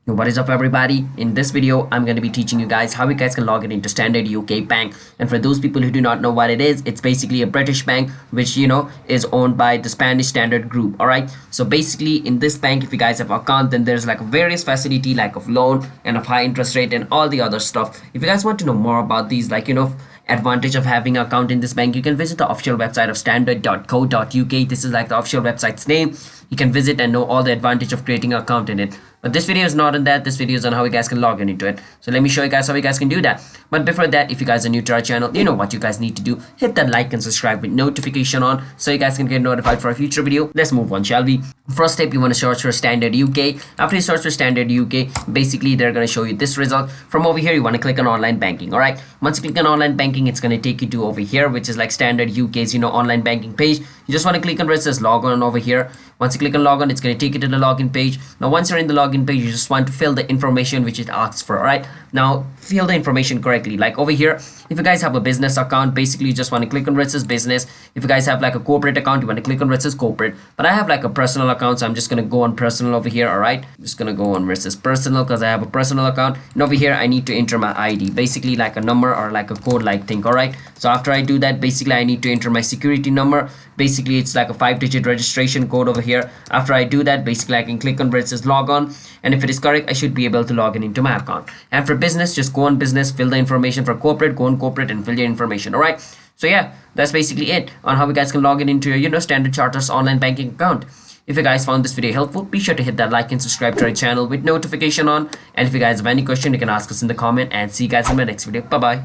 What is up everybody? In this video I'm going to be teaching you guys how you guys can log in into Standard UK Bank. And for those people who do not know what it is, it's basically a British bank which is owned by the Spanish Standard Group. Alright, so basically in this bank, if you guys have an account, then there's like a various facility like of loan and of high interest rate and all the other stuff. If you guys want to know more about these, advantage of having an account in this bank, you can visit the official website of standard.co.uk. This is like the official website's name. You can visit and know all the advantage of creating an account in it. But this video is not on that. This video is on how you guys can log in into it. So let me show you guys how you guys can do that. But before that, if you guys are new to our channel, you know what you guys need to do. Hit that like and subscribe with notification on so you guys can get notified for a future video. Let's move on, shall we? First step, you want to search for Standard UK. After you search for Standard UK, basically they're going to show you this result. From over here, you want to click on online banking. All right. Once you click on online banking, it's going to take you to over here, which is like Standard UK's online banking page. You just want to click on where it says log on over here. Once you click on log on, it's going to take you to the login page. Now once you're in the login page, you just want to fill the information which it asks for. All right, now fill the information correctly. Like over here, if you guys have a business account, basically you just want to click on where it says business. If you guys have like a corporate account, you want to click on where it says corporate. But I have like a personal account, so I'm just going to go on personal over here. All right, I'm just going to go on where it says personal because I have a personal account. And over here I need to enter my ID, basically like a number or like a code like thing. All right, so after I do that, basically I need to enter my security number. Basically it's like a 5-digit registration code over here. After I do that, basically I can click on where it says log on, and if it is correct, I should be able to log in into my account. And for business, just go on business, fill the information. For corporate, go on corporate and fill your information. All right, so yeah, that's basically it on how you guys can log in into your Standard Chartered's online banking account. If you guys found this video helpful, be sure to hit that like and subscribe to our channel with notification on. And if you guys have any question, you can ask us in the comment, and see you guys in my next video. Bye bye.